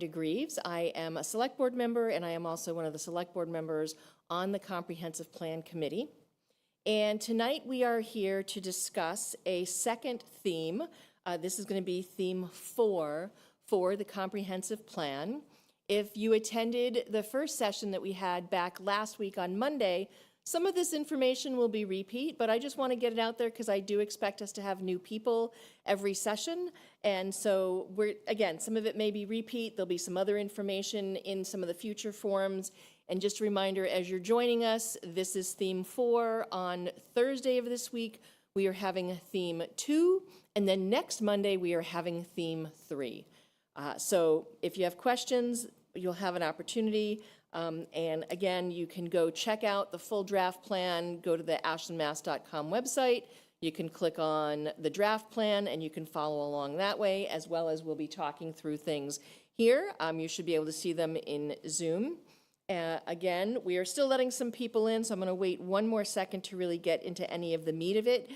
Greaves. I am a select board member, and I am also one of the select board members on the Comprehensive Plan Committee. And tonight we are here to discuss a second theme. This is going to be theme 4 for the Comprehensive Plan. If you attended the first session that we had back last week on Monday, some of this information will be repeat, but I just want to get it out there because I do expect us to have new people every session. And so again, some of it may be repeat. There'll be some other information in some of the future forums. And just a reminder, as you're joining us, this is theme 4. On Thursday of this week, we are having theme 2. And then next Monday, we are having theme 3. So if you have questions, you'll have an opportunity. And again, you can go check out the full draft plan, go to the ashlandmass.com website. You can click on the draft plan and you can follow along that way, as well as we'll be talking through things here. You should be able to see them in Zoom. Again, we are still letting some people in, so I'm going to wait one more second to really get into any of the meat of it.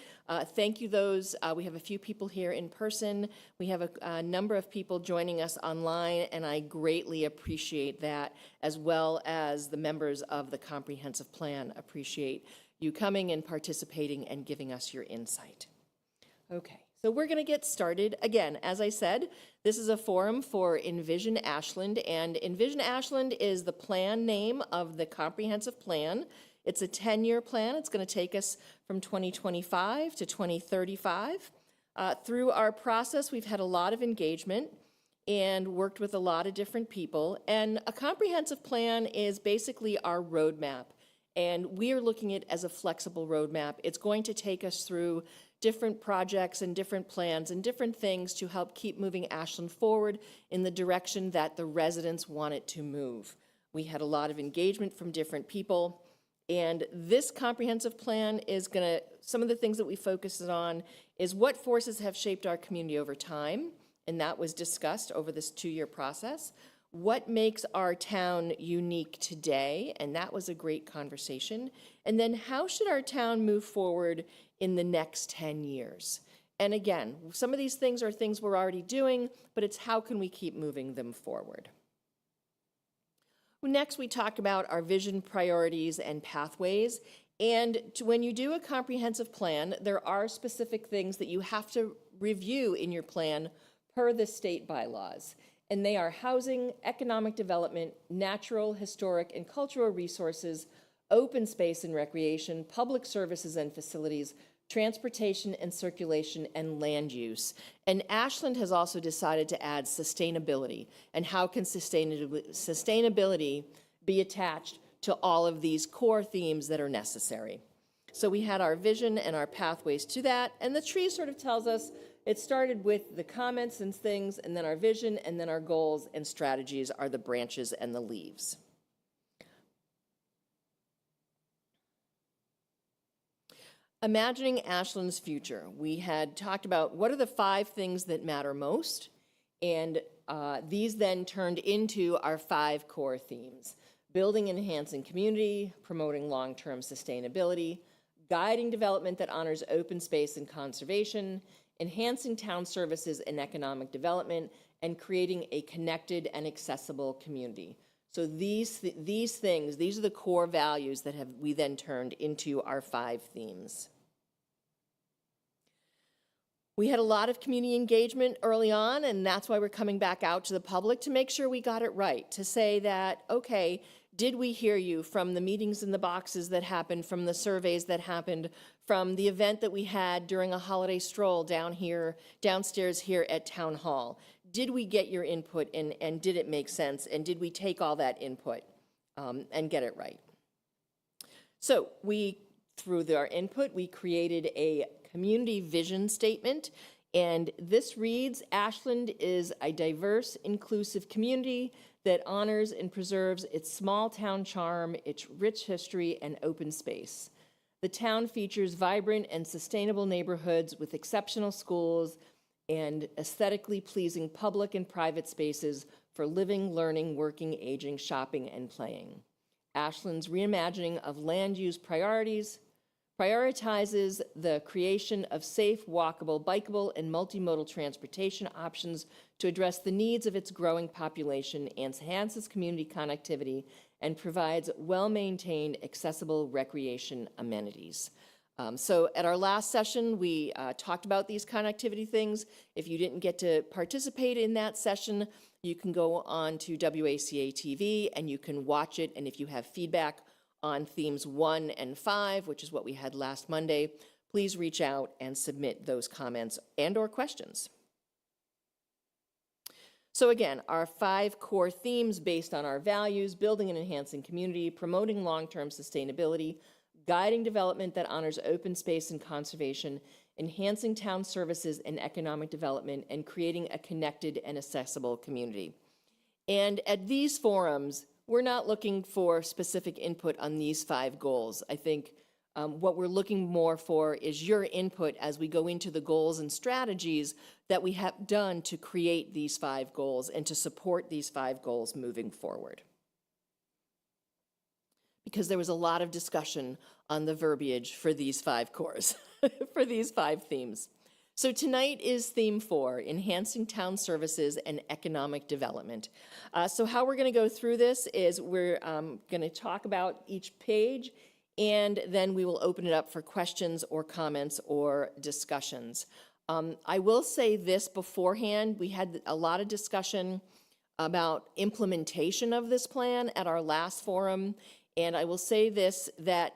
Thank you those. We have a few people here in person. We have a number of people joining us online, and I greatly appreciate that, as well as the members of the Comprehensive Plan appreciate you coming and participating and giving us your insight. Okay. So we're going to get started. Again, as I said, this is a forum for Envision Ashland, and Envision Ashland is the plan name of the comprehensive plan. It's a 10-year plan. It's going to take us from 2025 to 2035. Through our process, we've had a lot of engagement and worked with a lot of different people, and a comprehensive plan is basically our roadmap, and we are looking at it as a flexible roadmap. It's going to take us through different projects and different plans and different things to help keep moving Ashland forward in the direction that the residents want it to move. We had a lot of engagement from different people, and this comprehensive plan is some of the things that we focused on is what forces have shaped our community over time, and that was discussed over this 2-year process. What makes our town unique today, and that was a great conversation. And then how should our town move forward in the next 10 years? And again, some of these things are things we're already doing, but it's how can we keep moving them forward? Next, we talk about our vision, priorities, and pathways. And when you do a comprehensive plan, there are specific things that you have to review in your plan per the state bylaws. And they are housing, economic development, natural, historic, and cultural resources, open space and recreation, public services and facilities, transportation and circulation, and land use. And Ashland has also decided to add sustainability. And how can sustainability be attached to all of these core themes that are necessary? So we had our vision and our pathways to that, and the tree sort of tells us it started with the comments and things, and then our vision, and then our goals and strategies are the branches and the leaves. Imagining Ashland's future. We had talked about what are the 5 things that matter most, and these then turned into our 5 core themes. Building and enhancing community, promoting long-term sustainability, guiding development that honors open space and conservation, enhancing town services and economic development, and creating a connected and accessible community. So these things, these are the core values that we then turned into our 5 themes. We had a lot of community engagement early on, and that's why we're coming back out to the public to make sure we got it right, to say that, okay, did we hear you from the meetings in the boxes that happened, from the surveys that happened, from the event that we had during a holiday stroll downstairs here at Town Hall? Did we get your input, and did it make sense? And did we take all that input and get it right? So through our input, we created a community vision statement, and this reads, Ashland is a diverse, inclusive community that honors and preserves its small town charm, its rich history, and open space. The town features vibrant and sustainable neighborhoods with exceptional schools and aesthetically pleasing public and private spaces for living, learning, working, aging, shopping, and playing. Ashland's reimagining of land use priorities prioritizes the creation of safe, walkable, bikeable, and multimodal transportation options to address the needs of its growing population, enhances community connectivity, and provides well-maintained, accessible recreation amenities. So at our last session, we talked about these connectivity things. If you didn't get to participate in that session, you can go on to WACA-TV and you can watch it. And if you have feedback on themes 1 and 5, which is what we had last Monday, please reach out and submit those comments and/or questions. So again, our 5 core themes based on our values: building and enhancing community, promoting long-term sustainability, guiding development that honors open space and conservation, enhancing town services and economic development, and creating a connected and accessible community. And at these forums, we're not looking for specific input on these 5 goals. I think what we're looking more for is your input as we go into the goals and strategies that we have done to create these 5 goals and to support these 5 goals moving forward. Because there was a lot of discussion on the verbiage for these 5 cores, for these 5 themes. So tonight is theme 4, enhancing town services and economic development. So how we're going to go through this is we're going to talk about each page, and then we will open it up for questions or comments or discussions. I will say this beforehand. We had a lot of discussion about implementation of this plan at our last forum. And I will say this, that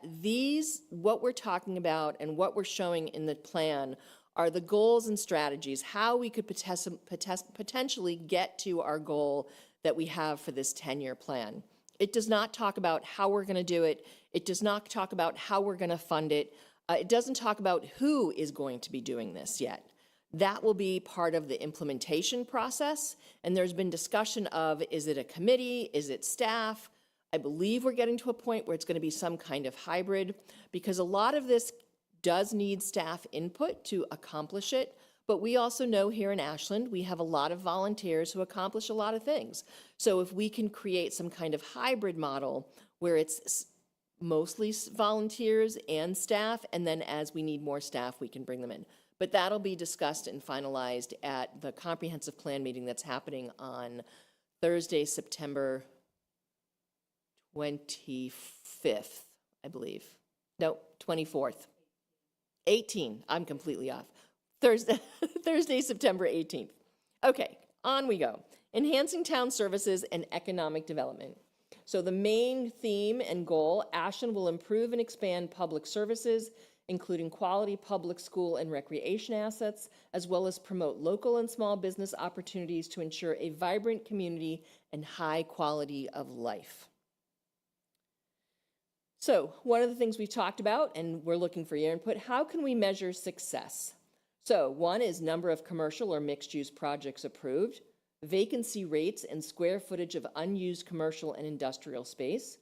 what we're talking about and what we're showing in the plan are the goals and strategies, how we could potentially get to our goal that we have for this 10-year plan. It does not talk about how we're going to do it. It does not talk about how we're going to fund it. It doesn't talk about who is going to be doing this yet. That will be part of the implementation process. And there's been discussion of, is it a committee? Is it staff? I believe we're getting to a point where it's going to be some kind of hybrid, because a lot of this does need staff input to accomplish it. But we also know here in Ashland, we have a lot of volunteers who accomplish a lot of things. So if we can create some kind of hybrid model where it's mostly volunteers and staff, and then as we need more staff, we can bring them in. But that'll be discussed and finalized at the comprehensive plan meeting that's happening on Thursday, September 25th, I believe. No, 24th. 18, I'm completely off. Thursday, September 18th. Okay, on we go. Enhancing town services and economic development. So the main theme and goal, Ashland will improve and expand public services, including quality public school and recreation assets, as well as promote local and small business opportunities to ensure a vibrant community and high quality of life. So one of the things we've talked about, and we're looking for your input, how can we measure success? So one is number of commercial or mixed-use projects approved, vacancy rates and square footage of unused commercial and industrial space,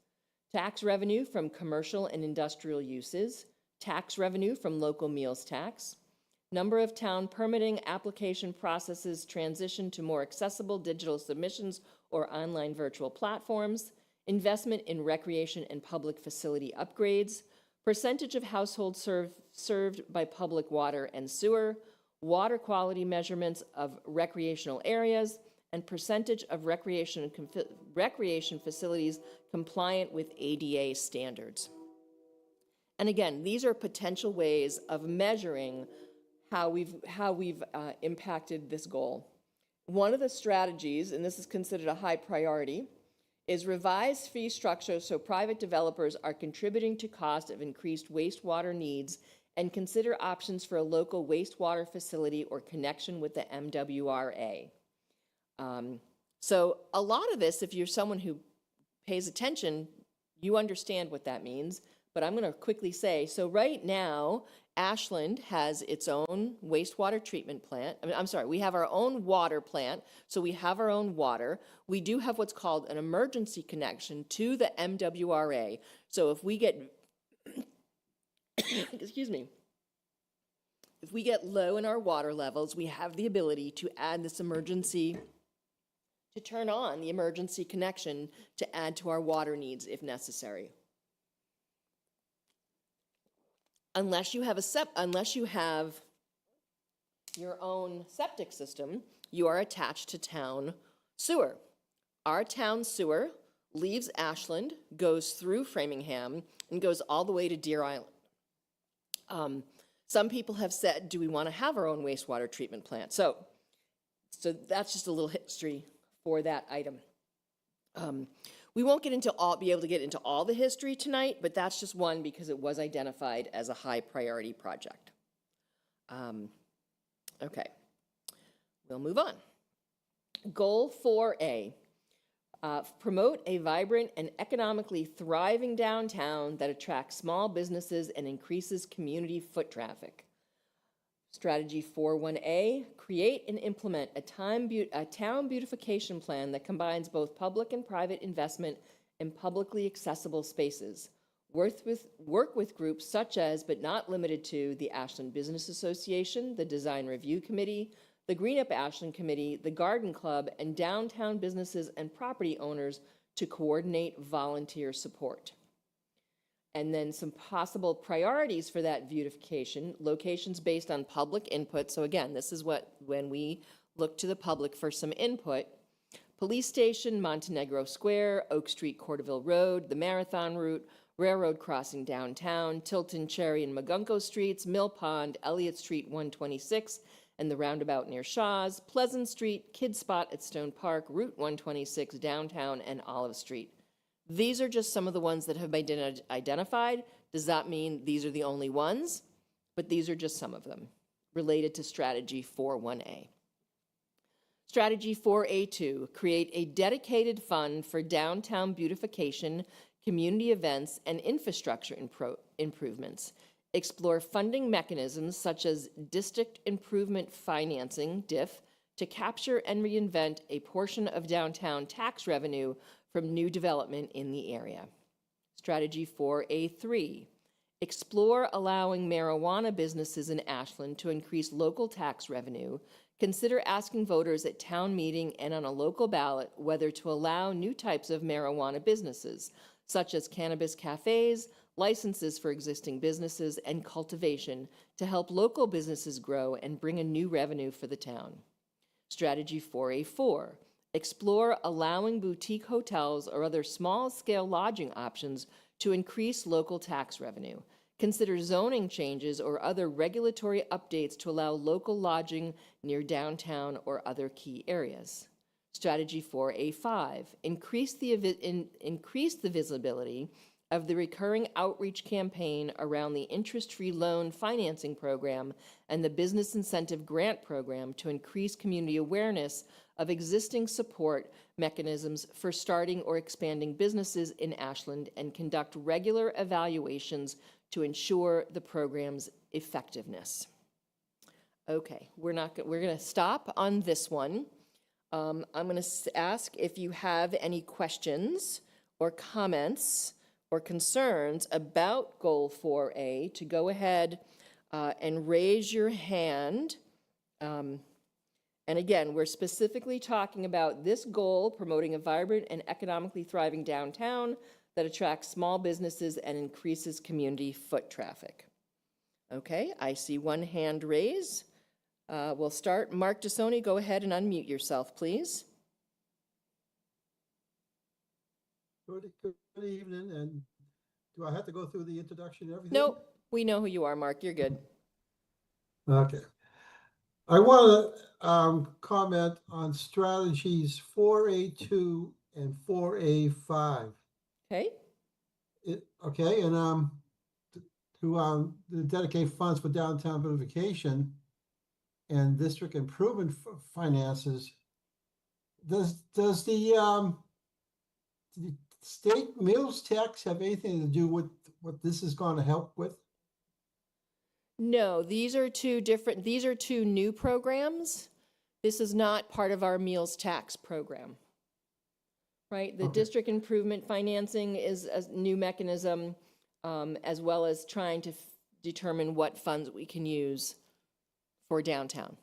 tax revenue from commercial and industrial uses, tax revenue from local meals tax, number of town permitting application processes transition to more accessible digital submissions or online virtual platforms, investment in recreation and public facility upgrades, percentage of households served by public water and sewer, water quality measurements of recreational areas, and percentage of recreation facilities compliant with ADA standards. And again, these are potential ways of measuring how we've impacted this goal. One of the strategies, and this is considered a high priority, is revised fee structure so private developers are contributing to cost of increased wastewater needs, and consider options for a local wastewater facility or connection with the MWRA. So a lot of this, if you're someone who pays attention, you understand what that means. But I'm going to quickly say, so right now, Ashland has its own wastewater treatment plant. We have our own water plant, so we have our own water. We do have what's called an emergency connection to the MWRA. So if we get, excuse me, if we get low in our water levels, we have the ability to add this emergency, to turn on the emergency connection to add to our water needs if necessary. unless you have your own septic system, you are attached to town sewer. Our town sewer leaves Ashland, goes through Framingham, and goes all the way to Deer Island. Some people have said, do we want to have our own wastewater treatment plant? So that's just a little history for that item. We won't be able to get into all the history tonight, but that's just one because it was identified as a high priority project. Okay, we'll move on. Goal 4A, promote a vibrant and economically thriving downtown that attracts small businesses and increases community foot traffic. Strategy 4.1A, create and implement a town beautification plan that combines both public and private investment in publicly accessible spaces. Work with groups such as, but not limited to, the Ashland Business Association, the Design Review Committee, the Green Up Ashland Committee, the Garden Club, and downtown businesses and property owners to coordinate volunteer support. And then some possible priorities for that beautification, locations based on public input. So again, this is when we look to the public for some input. Police Station, Montenegro Square, Oak Street, Corderville Road, the Marathon Route, Railroad Crossing downtown, Tilton, Cherry, and Magunko Streets, Mill Pond, Elliott Street 126, and the roundabout near Shaw's, Pleasant Street, Kid Spot at Stone Park, Route 126 downtown, and Olive Street. These are just some of the ones that have been identified. Does that mean these are the only ones? But these are just some of them related to Strategy 4.1A. Strategy 4A2, create a dedicated fund for downtown beautification, community events, and infrastructure improvements. Explore funding mechanisms such as District Improvement Financing, DIF, to capture and reinvent a portion of downtown tax revenue from new development in the area. Strategy 4A3, explore allowing marijuana businesses in Ashland to increase local tax revenue. Consider asking voters at town meeting and on a local ballot whether to allow new types of marijuana businesses, such as cannabis cafes, licenses for existing businesses, and cultivation to help local businesses grow and bring a new revenue for the town. Strategy 4A4, explore allowing boutique hotels or other small-scale lodging options to increase local tax revenue. Consider zoning changes or other regulatory updates to allow local lodging near downtown or other key areas. Strategy 4A5, increase the visibility of the recurring outreach campaign around the interest-free loan financing program and the business incentive grant program to increase community awareness of existing support mechanisms for starting or expanding businesses in Ashland and conduct regular evaluations to ensure the program's effectiveness. Okay, we're going to stop on this one. I'm going to ask if you have any questions or comments or concerns about Goal 4A to go ahead and raise your hand. And again, we're specifically talking about this goal, promoting a vibrant and economically thriving downtown that attracts small businesses and increases community foot traffic. Okay, I see one hand raised. We'll start. Mark Dasoni, go ahead and unmute yourself, please. Good evening, and do I have to go through the introduction and everything? Nope, we know who you are, Mark. You're good. Okay. I want to comment on strategies 4A2 and 4A5. Okay. Okay, and to dedicate funds for downtown beautification and district improvement finances. Does the state meals tax have anything to do with what this is going to help with? No, these are two new programs. This is not part of our meals tax program. Right? The district improvement financing is a new mechanism, as well as trying to determine what funds we can use for downtown.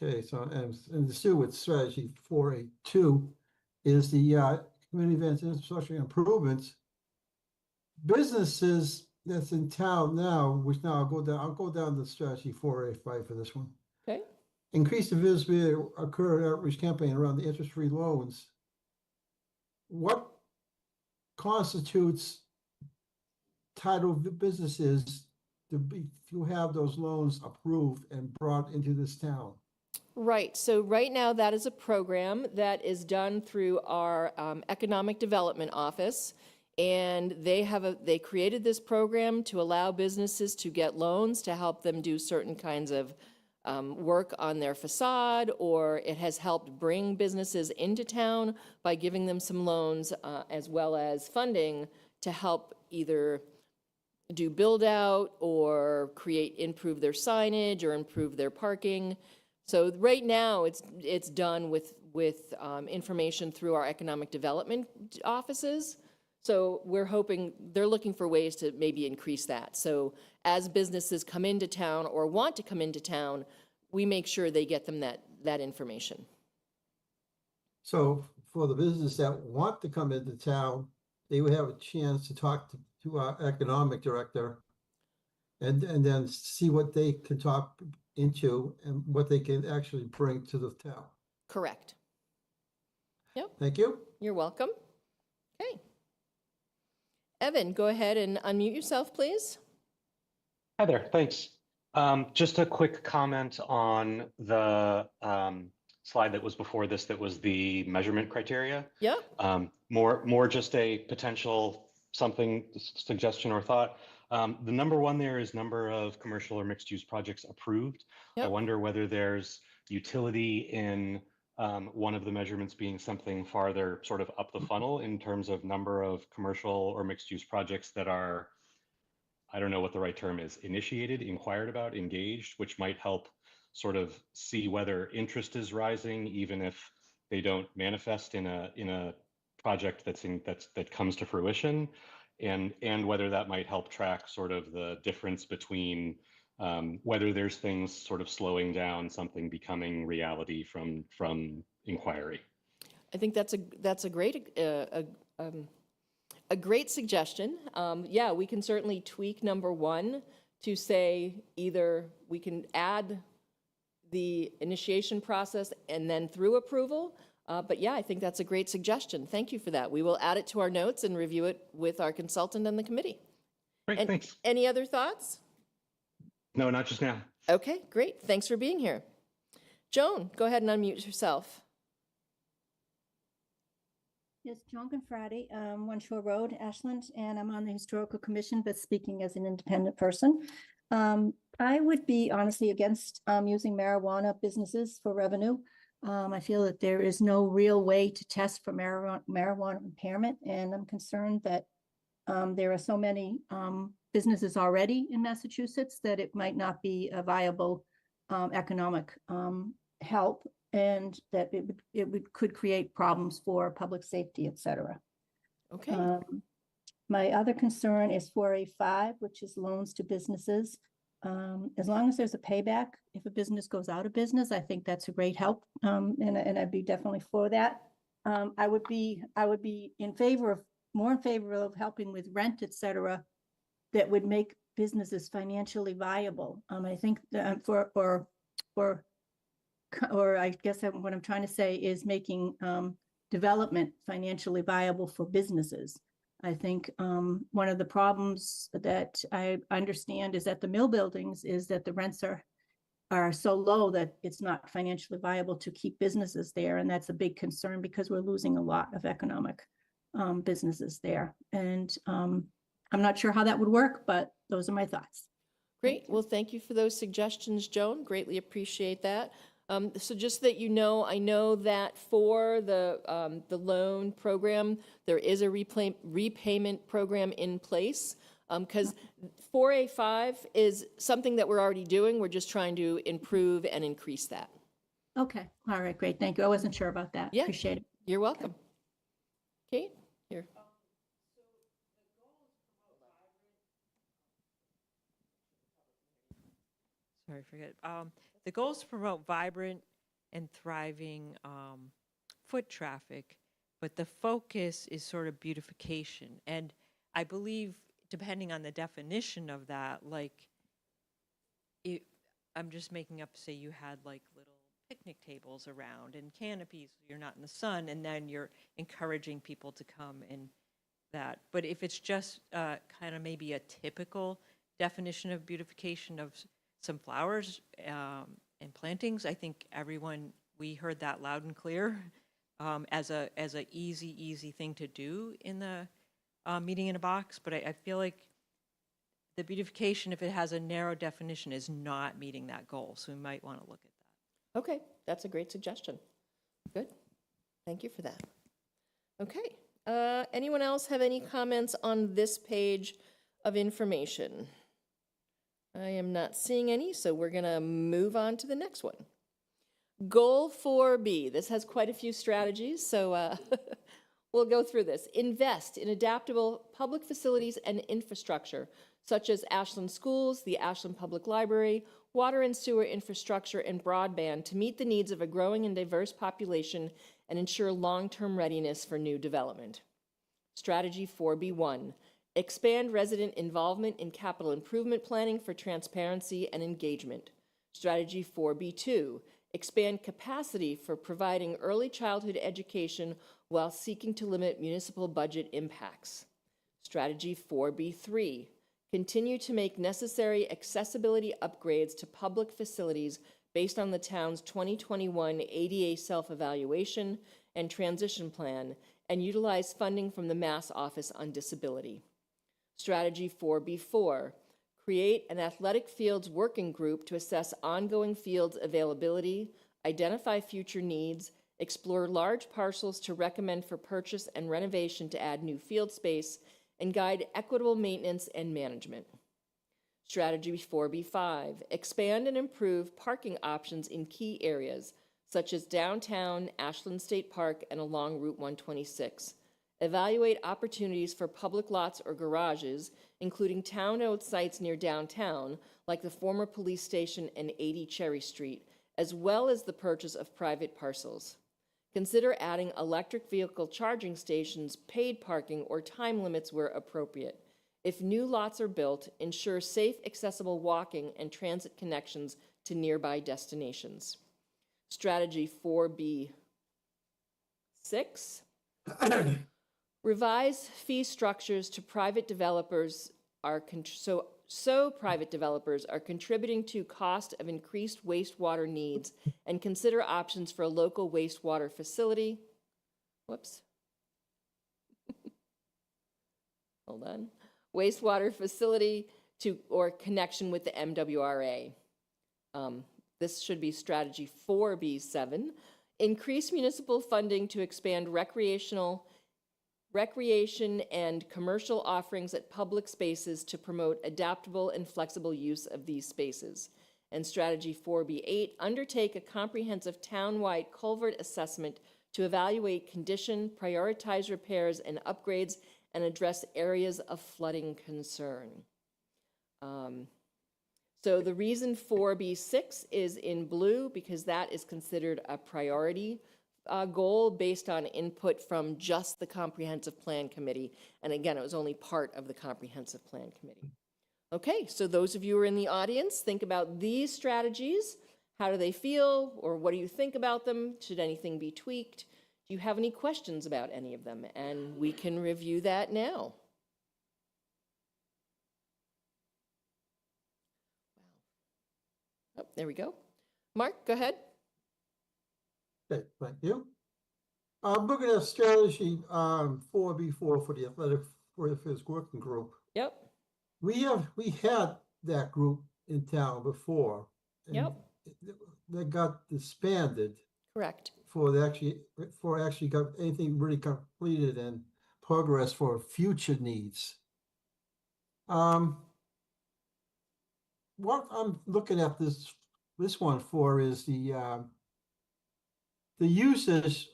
Okay, so and the still with strategy 4A2 is the community events and infrastructure improvements. Businesses that's in town now, which now I'll go down to strategy 4A5 for this one. Okay? Increase the visibility occur outreach campaign around the interest-free loans. What constitutes title businesses to have those loans approved and brought into this town? Right, so right now that is a program that is done through our Economic Development Office. And they created this program to allow businesses to get loans to help them do certain kinds of work on their facade, or it has helped bring businesses into town by giving them some loans as well as funding to help either do build out or improve their signage or improve their parking. So right now it's done with information through our economic development offices. So they're looking for ways to maybe increase that. So as businesses come into town or want to come into town, we make sure they get them that information. So for the business that want to come into town, they would have a chance to talk to our economic director and then see what they can talk into and what they can actually bring to the town. Correct. Yep. Thank you. You're welcome. Okay. Evan, go ahead and unmute yourself, please. Hi there, thanks. Just a quick comment on the slide that was before this, that was the measurement criteria. Yeah. More just a potential suggestion or thought. The number one there is number of commercial or mixed use projects approved. Yep. I wonder whether there's utility in one of the measurements being something farther sort of up the funnel in terms of number of commercial or mixed use projects that are, I don't know what the right term is, initiated, inquired about, engaged, which might help sort of see whether interest is rising, even if they don't manifest in a project that comes to fruition, and whether that might help track sort of the difference between whether there's things sort of slowing down, something becoming reality from inquiry. I think that's a great suggestion. Yeah, we can certainly tweak number one to say either we can add the initiation process and then through approval. But yeah, I think that's a great suggestion. Thank you for that. We will add it to our notes and review it with our consultant and the committee. Great, thanks. Any other thoughts? No, not just now. Okay, great. Thanks for being here. Joan, go ahead and unmute yourself. Yes, Joan Confrati, One Shore Road, Ashland, and I'm on the Historical Commission, but speaking as an independent person. I would be honestly against using marijuana businesses for revenue. I feel that there is no real way to test for marijuana impairment, and I'm concerned that there are so many businesses already in Massachusetts that it might not be a viable economic help, and that could create problems for public safety, et cetera. Okay. My other concern is 4A5, which is loans to businesses. As long as there's a payback, if a business goes out of business, I think that's a great help, and I'd be definitely for that. I would be more in favor of helping with rent, et cetera, that would make businesses financially viable. I think that or I guess what I'm trying to say is making development financially viable for businesses. I think one of the problems that I understand is that the mill buildings is that the rents are so low that it's not financially viable to keep businesses there. And that's a big concern because we're losing a lot of economic businesses there. And I'm not sure how that would work, but those are my thoughts. Great. Well, thank you for those suggestions, Joan. Greatly appreciate that. So just that you know, I know that for the loan program, there is a repayment program in place, because 4A5 is something that we're already doing. We're just trying to improve and increase that. Okay. All right. Great. Thank you. I wasn't sure about that. Yeah. Appreciate it. You're welcome. Kate, here. Sorry, I forget. The goal is to promote vibrant and thriving foot traffic, but the focus is sort of beautification. And I believe depending on the definition of that, like, it, I'm just making up, say you had like little picnic tables around and canopies, so you're not in the sun, and then you're encouraging people to come and that. But if it's just kind of maybe a typical definition of beautification of some flowers and plantings, I think we heard that loud and clear as a easy thing to do in the meeting in a box. But I feel like the beautification, if it has a narrow definition, is not meeting that goal. So we might want to look at that. Okay, that's a great suggestion. Good. Thank you for that. Okay. Anyone else have any comments on this page of information? I am not seeing any, so we're going to move on to the next one. Goal 4B. This has quite a few strategies, so we'll go through this. Invest in adaptable public facilities and infrastructure, such as Ashland schools, the Ashland Public Library, water and sewer infrastructure, and broadband to meet the needs of a growing and diverse population and ensure long-term readiness for new development. Strategy 4B1, expand resident involvement in capital improvement planning for transparency and engagement. Strategy 4B2, expand capacity for providing early childhood education while seeking to limit municipal budget impacts. Strategy 4B3, continue to make necessary accessibility upgrades to public facilities based on the town's 2021 ADA self-evaluation and transition plan, and utilize funding from the Mass Office on Disability. Strategy 4B4, create an athletic fields working group to assess ongoing fields availability, identify future needs, explore large parcels to recommend for purchase and renovation to add new field space, and guide equitable maintenance and management. Strategy 4B5, expand and improve parking options in key areas, such as downtown, Ashland State Park, and along Route 126. Evaluate opportunities for public lots or garages, including town-owned sites near downtown, like the former police station and 80 Cherry Street, as well as the purchase of private parcels. Consider adding electric vehicle charging stations, paid parking, or time limits where appropriate. If new lots are built, ensure safe, accessible walking and transit connections to nearby destinations. Strategy 4B6, revise fee structures to private developers so private developers are contributing to cost of increased wastewater needs, and consider options for a local wastewater facility. Whoops. Hold on. Wastewater facility or connection with the MWRA. This should be strategy 4B7. Increase municipal funding to expand recreation and commercial offerings at public spaces to promote adaptable and flexible use of these spaces. And strategy 4B8, undertake a comprehensive town-wide culvert assessment to evaluate condition, prioritize repairs and upgrades, and address areas of flooding concern. So the reason 4B6 is in blue because that is considered a priority goal based on input from just the Comprehensive Plan Committee. And again, it was only part of the Comprehensive Plan Committee. Okay, so those of you who are in the audience, think about these strategies. How do they feel, or what do you think about them? Should anything be tweaked? Do you have any questions about any of them? And we can review that now. Oh, there we go. Mark, go ahead. Okay, thank you. I'm looking at strategy 4B4 for the athletic fields working group. Yep. We had that group in town before. And Yep. They got disbanded Correct. before actually got anything really completed and progress for future needs. What I'm looking at this one for is the usage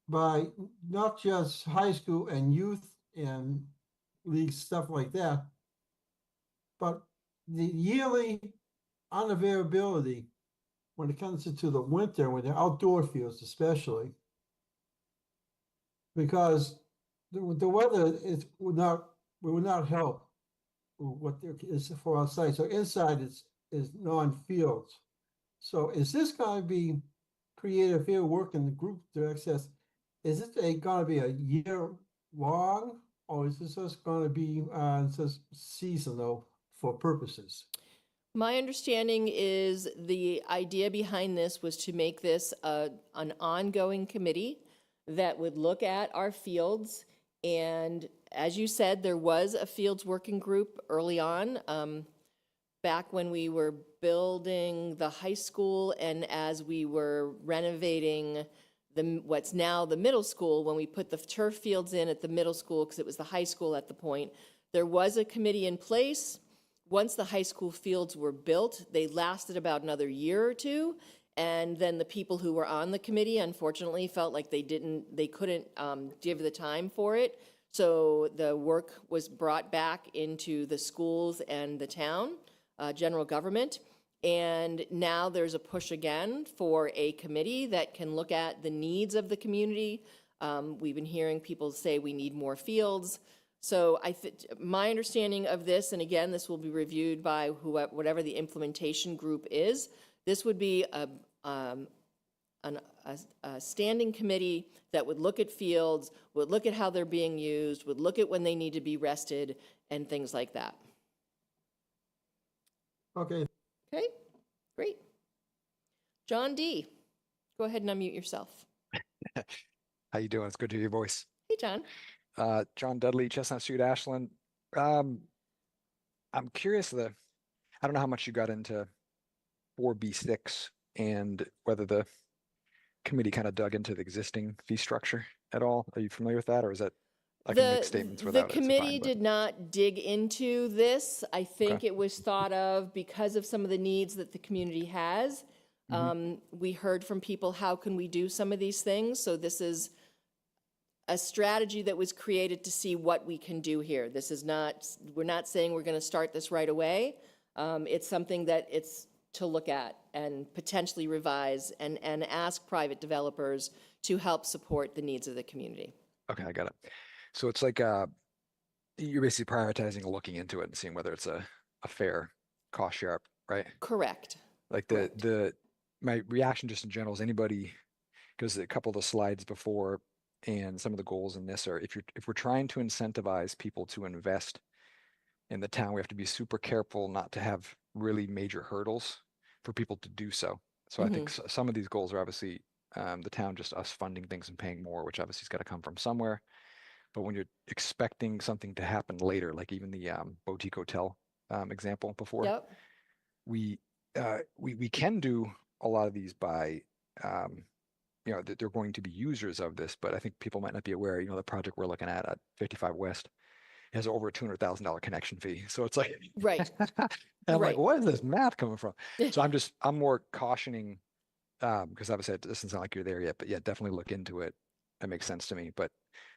by not just high school and youth and leagues, stuff like that, but the yearly unavailability when it comes to the winter, when the outdoor fields especially, because the weather would not help what there is for outside. So inside is non-fields. So is this gonna be creative here work in the group to access? Is it gonna be a year long, or is this just gonna be just seasonal for purposes? My understanding is the idea behind this was to make this an ongoing committee that would look at our fields. And as you said, there was a fields working group early on, back when we were building the high school and as we were renovating what's now the middle school, when we put the turf fields in at the middle school, because it was the high school at the point, there was a committee in place. Once the high school fields were built, they lasted about another year or two. And then the people who were on the committee, unfortunately, felt like they couldn't give the time for it. So the work was brought back into the schools and the town, general government. And now there's a push again for a committee that can look at the needs of the community. We've been hearing people say we need more fields. So my understanding of this, and again, this will be reviewed by whatever the implementation group is, this would be a standing committee that would look at fields, would look at how they're being used, would look at when they need to be rested, and things like that. Okay, Okay, great. John D., go ahead and unmute yourself. How you doing? It's good to hear your voice. Hey, John. John Dudley, Chestnut Street, Ashland. I'm curious, I don't know how much you got into 4B6 and whether the committee kind of dug into the existing fee structure at all. Are you familiar with that, or is that I can make statements without it? The committee did not dig into this. I think it was thought of because of some of the needs that the community has. We heard from people, how can we do some of these things? So this is a strategy that was created to see what we can do here. This is not, we're not saying we're going to start this right away. It's something that it's to look at and potentially revise and ask private developers to help support the needs of the community. Okay, I got it. So it's like you're basically prioritizing looking into it and seeing whether it's a fair cost share, right? Correct. Like my reaction just in general is anybody, because a couple of the slides before and some of the goals in this are if we're trying to incentivize people to invest in the town, we have to be super careful not to have really major hurdles for people to do so. So I think some of these goals are obviously the town, just us funding things and paying more, which obviously has got to come from somewhere. But when you're expecting something to happen later, like even the boutique hotel example before, Yep. we can do a lot of these by that they're going to be users of this, but I think people might not be aware, the project we're looking at 55 West has over a $200,000 connection fee. So it's like, Right. and I'm like, Right. what is this math coming from? So I'm more cautioning, because obviously it doesn't sound like you're there yet, but yeah, definitely look into it. That makes sense to me. But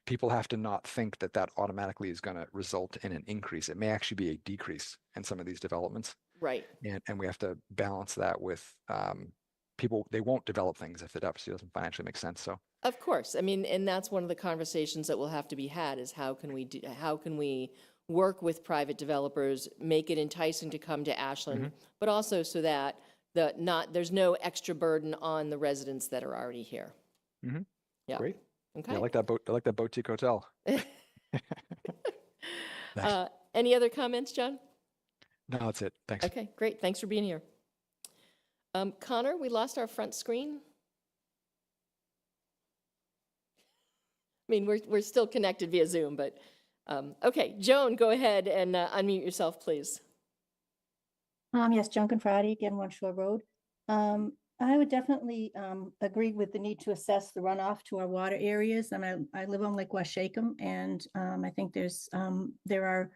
people have to not think that automatically is going to result in an increase. It may actually be a decrease in some of these developments. Right. And we have to balance that with people. They won't develop things if it obviously doesn't financially make sense. So Of course. I mean, and that's one of the conversations that will have to be had is how can we work with private developers, make it enticing to come to Ashland, but also so that there's no extra burden on the residents that are already here. Yeah. Great. Okay. Yeah, I like that boutique hotel. Any other comments, John? No, that's it. Thanks. Okay, great. Thanks for being here. Connor, we lost our front screen. I mean, we're still connected via Zoom, but okay. Joan, go ahead and unmute yourself, please. Yes, Joan Confrati, again, One Shore Road. I would definitely agree with the need to assess the runoff to our water areas. I mean, I live on Lake West Shacom, and I think there are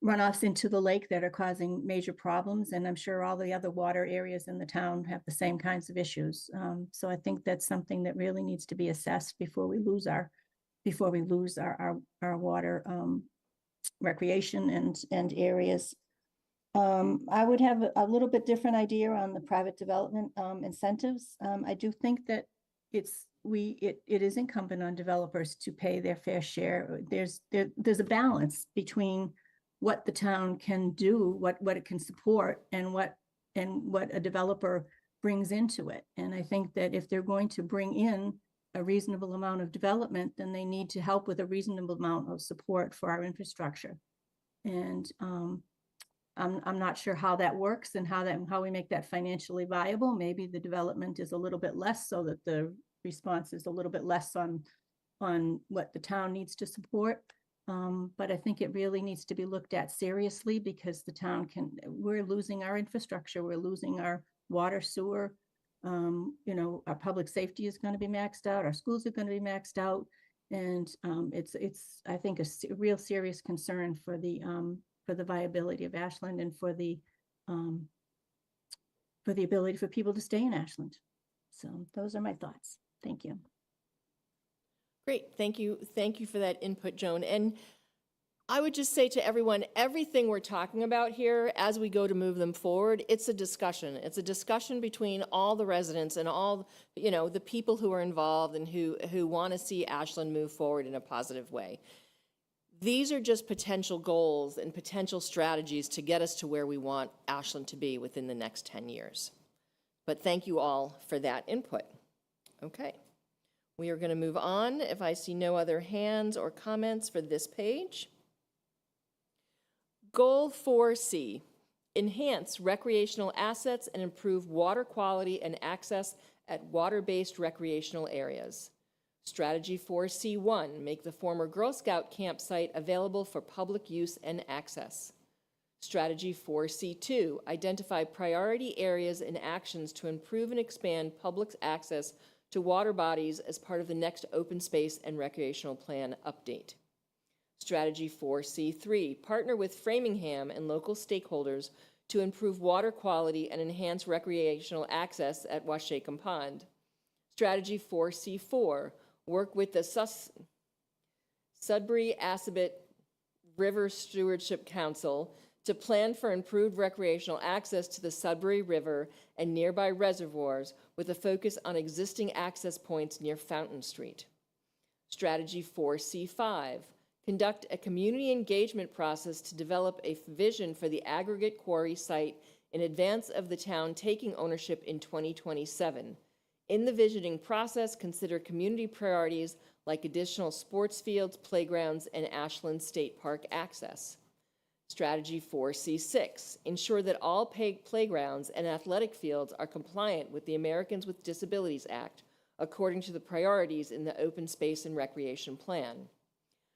runoffs into the lake that are causing major problems, and I'm sure all the other water areas in the town have the same kinds of issues. So I think that's something that really needs to be assessed before we lose our water recreation and areas. I would have a little bit different idea on the private development incentives. I do think that it is incumbent on developers to pay their fair share. There's a balance between what the town can do, what it can support, and what a developer brings into it. And I think that if they're going to bring in a reasonable amount of development, then they need to help with a reasonable amount of support for our infrastructure. And I'm not sure how that works and how we make that financially viable. Maybe the development is a little bit less so that the response is a little bit less on what the town needs to support. But I think it really needs to be looked at seriously, because the town we're losing our infrastructure, we're losing our water, sewer, our public safety is going to be maxed out, our schools are going to be maxed out. And it's I think a real serious concern for the viability of Ashland and for the ability for people to stay in Ashland. So those are my thoughts. Thank you. Great, thank you for that input, Joan. And I would just say to everyone, everything we're talking about here, as we go to move them forward, it's a discussion. It's a discussion between all the residents and all, the people who are involved and who want to see Ashland move forward in a positive way. These are just potential goals and potential strategies to get us to where we want Ashland to be within the next 10 years. But thank you all for that input. Okay, we are going to move on if I see no other hands or comments for this page. Goal 4C, enhance recreational assets and improve water quality and access at water-based recreational areas. Strategy 4C1, make the former Girl Scout campsite available for public use and access. Strategy 4C2, identify priority areas and actions to improve and expand public access to water bodies as part of the next open space and recreational plan update. Strategy 4C3, partner with Framingham and local stakeholders to improve water quality and enhance recreational access at Washacum Pond. Strategy 4C4, work with the Sudbury-Assabet River Stewardship Council to plan for improved recreational access to the Sudbury River and nearby reservoirs with a focus on existing access points near Fountain Street. Strategy 4C5, conduct a community engagement process to develop a vision for the aggregate quarry site in advance of the town taking ownership in 2027. In the visioning process, consider community priorities like additional sports fields, playgrounds, and Ashland State Park access. Strategy 4C6, ensure that all playgrounds and athletic fields are compliant with the Americans with Disabilities Act, according to the priorities in the Open Space and Recreation Plan.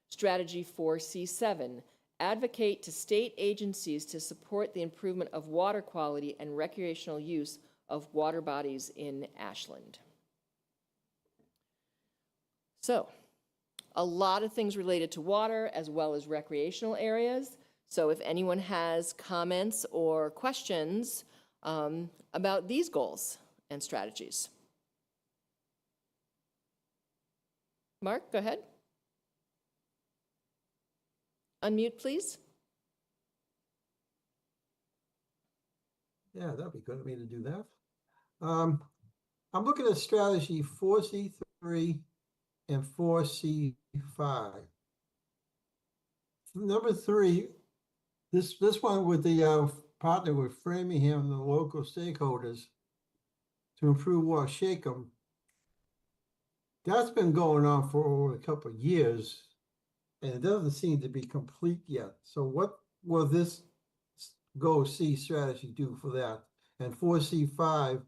Strategy 4C7, advocate to state agencies to support the improvement of water quality and recreational use of water bodies in Ashland. So, a lot of things related to water as well as recreational areas. So if anyone has comments or questions about these goals and strategies. Mark, go ahead. Unmute, please. Yeah, that'd be good of me to do that. I'm looking at strategy 4C3 and 4C5. Number 3, this one with the partner with Framingham and the local stakeholders to improve Washacum. That's been going on for over a couple of years, and it doesn't seem to be complete yet. So what will this Go C strategy do for that? And 4C5,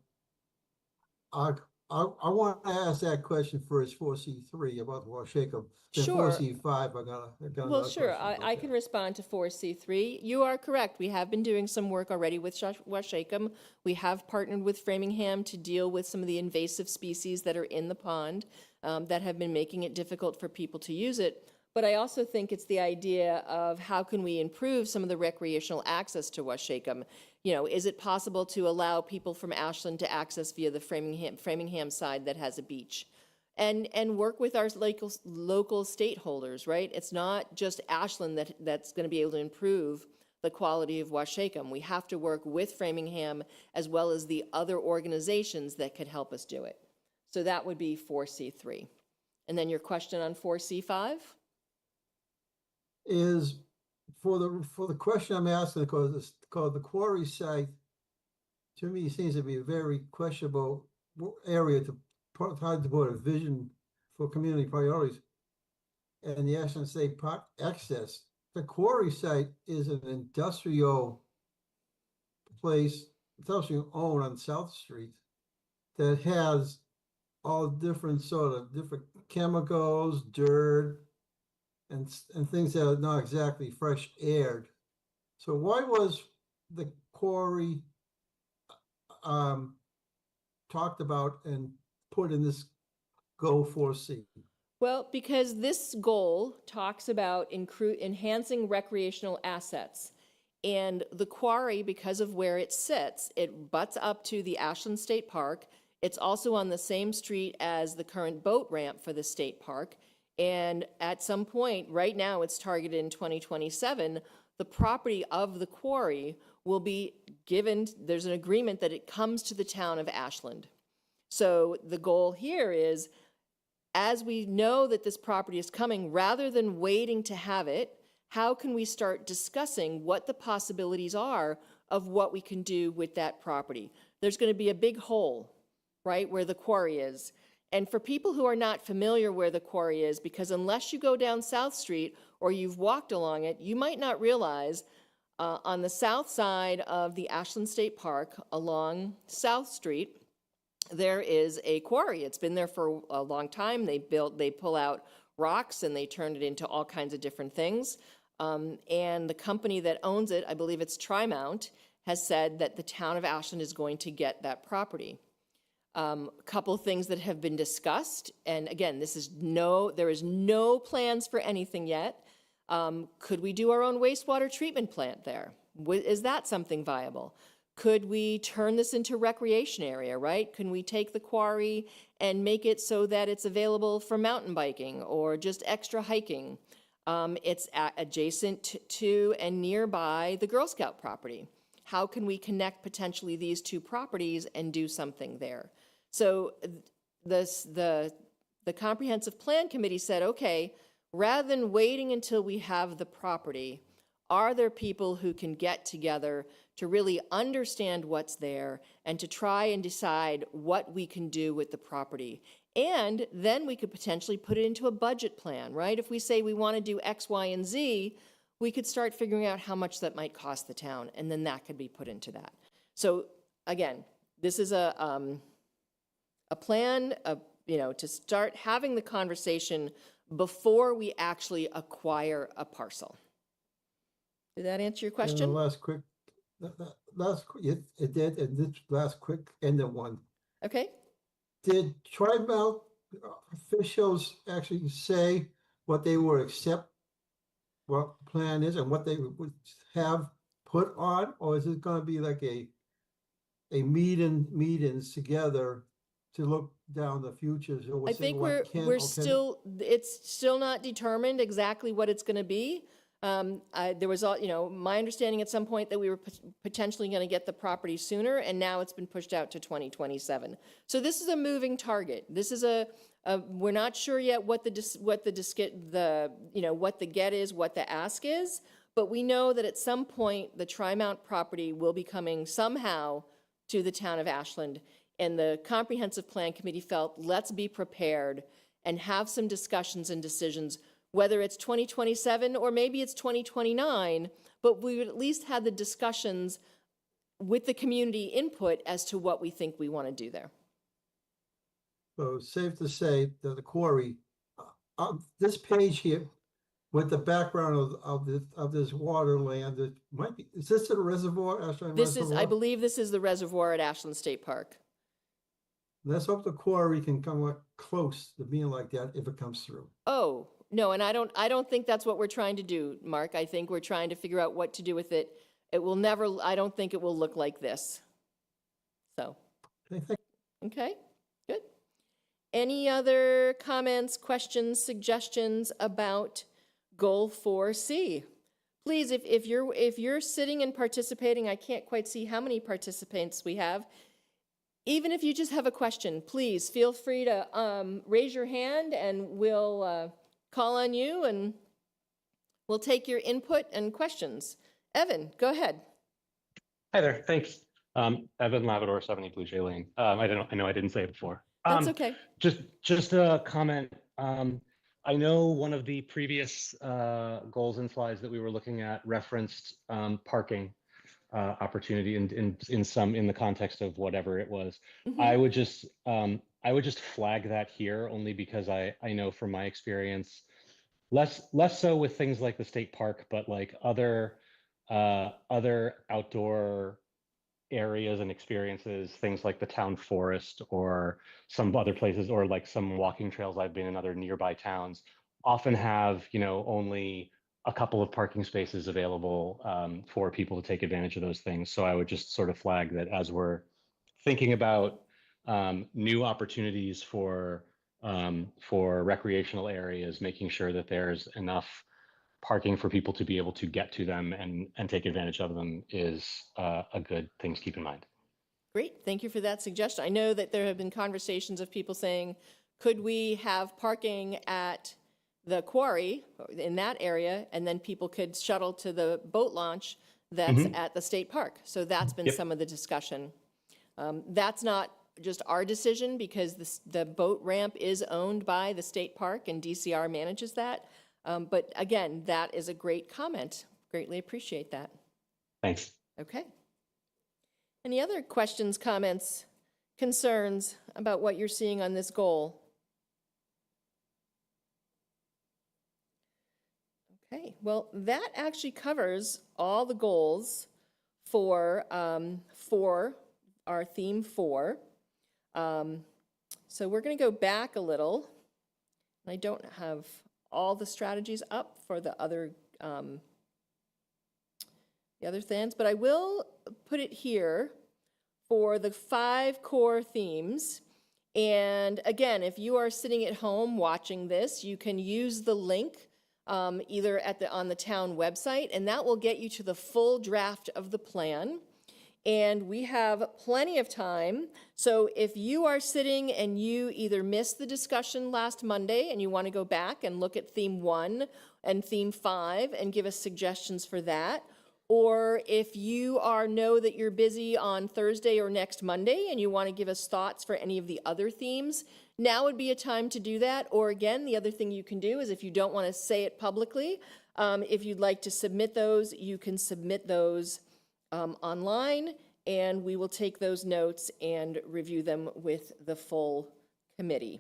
I want to ask that question first, 4C3 about Washacum. Then Sure. 4C5, I got Well, sure, I can respond to 4C3. You are correct. We have been doing some work already with Washacum. We have partnered with Framingham to deal with some of the invasive species that are in the pond that have been making it difficult for people to use it. But I also think it's the idea of how can we improve some of the recreational access to Washacum. You know, is it possible to allow people from Ashland to access via the Framingham side that has a beach? And work with our local stakeholders, right? It's not just Ashland that's going to be able to improve the quality of Washacum. We have to work with Framingham as well as the other organizations that could help us do it. So that would be 4C3. And then your question on 4C5? Is for the question I'm asking, because it's called the quarry site, to me, seems to be a very questionable area to try to put a vision for community priorities. And the Ashland State Park access. The quarry site is an industrial place, industrial owned on South Street, that has all different chemicals, dirt, and things that are not exactly fresh aired. So why was the quarry talked about and put in this goal 4C? Well, because this goal talks about enhancing recreational assets. And the quarry, because of where it sits, it butts up to the Ashland State Park. It's also on the same street as the current boat ramp for the state park. And at some point, right now it's targeted in 2027, the property of the quarry will be given, there's an agreement that it comes to the town of Ashland. So the goal here is, as we know that this property is coming, rather than waiting to have it, how can we start discussing what the possibilities are of what we can do with that property? There's going to be a big hole, right, where the quarry is. And for people who are not familiar where the quarry is, because unless you go down South Street or you've walked along it, you might not realize on the south side of the Ashland State Park along South Street, there is a quarry. It's been there for a long time. They pull out rocks and they turn it into all kinds of different things. And the company that owns it, I believe it's Trimount, has said that the town of Ashland is going to get that property. A couple things that have been discussed, and again, there is no plans for anything yet. Could we do our own wastewater treatment plant there? Is that something viable? Could we turn this into recreation area, right? Can we take the quarry and make it so that it's available for mountain biking or just extra hiking? It's adjacent to and nearby the Girl Scout property. How can we connect potentially these two properties and do something there? So the Comprehensive Plan Committee said, okay, rather than waiting until we have the property, are there people who can get together to really understand what's there and to try and decide what we can do with the property? And then we could potentially put it into a budget plan, right? If we say we want to do X, Y, and Z, we could start figuring out how much that might cost the town, and then that could be put into that. So again, this is a plan to start having the conversation before we actually acquire a parcel. Did that answer your question? And it did, and this last quick ended one. Okay. Did Trimount officials actually say what they would accept, what the plan is, and what they would have put on, or is it going to be like a meetings together to look down the future? So we'll I say think what can we're or still, it's still not determined exactly what it's going to be. There was, my understanding at some point that we were potentially going to get the property sooner, and now it's been pushed out to 2027. So this is a moving target. This is we're not sure yet what the get is, what the ask is, but we know that at some point the Trimount property will be coming somehow to the town of Ashland. And the Comprehensive Plan Committee felt, let's be prepared and have some discussions and decisions, whether it's 2027 or maybe it's 2029, but we would at least have the discussions with the community input as to what we think we want to do there. So safe to say that the quarry, this page here, with the background of this water land, it might be, is this a reservoir, Ashland Reservoir? I believe this is the reservoir at Ashland State Park. Let's hope the quarry can come close to being like that if it comes through. Oh, no, and I don't think that's what we're trying to do, Mark. I think we're trying to figure out what to do with it. It will never, I don't think it will look like this. So, okay, good. Any other comments, questions, suggestions about Goal 4C? Please, if you're sitting and participating, I can't quite see how many participants we have. Even if you just have a question, please feel free to raise your hand and we'll call on you and We'll take your input and questions. Evan, go ahead. Hi there, thanks. Evan Labrador, 70 Blue Jay Lane. I know I didn't say it before. That's okay. Just a comment. I know one of the previous goals and slides that we were looking at referenced parking opportunity in the context of whatever it was. Mhm. I would just flag that here only because I know from my experience, less so with things like the state park, but like other outdoor areas and experiences, things like the town forest or some other places, or like some walking trails I've been in other nearby towns, often have, only a couple of parking spaces available for people to take advantage of those things. So I would just sort of flag that as we're thinking about new opportunities for recreational areas, making sure that there's enough parking for people to be able to get to them and take advantage of them is a good thing to keep in mind. Great, thank you for that suggestion. I know that there have been conversations of people saying, could we have parking at the quarry in that area, and then people could shuttle to the boat launch that's at the state park? So that's been Yep. some of the discussion. That's not just our decision, because the boat ramp is owned by the state park and DCR manages that. But again, that is a great comment. Greatly appreciate that. Thanks. Okay. Any other questions, comments, concerns about what you're seeing on this goal? Okay, well, that actually covers all the goals for our theme 4. So we're going to go back a little. I don't have all the strategies up for the other things, but I will put it here for the 5 core themes. And again, if you are sitting at home watching this, you can use the link either on the town website, and that will get you to the full draft of the plan. And we have plenty of time. So if you are sitting and you either missed the discussion last Monday and you want to go back and look at theme 1 and theme 5 and give us suggestions for that, or if you know that you're busy on Thursday or next Monday and you want to give us thoughts for any of the other themes, now would be a time to do that. Or again, the other thing you can do is, if you don't want to say it publicly, if you'd like to submit those, you can submit those online, and we will take those notes and review them with the full committee.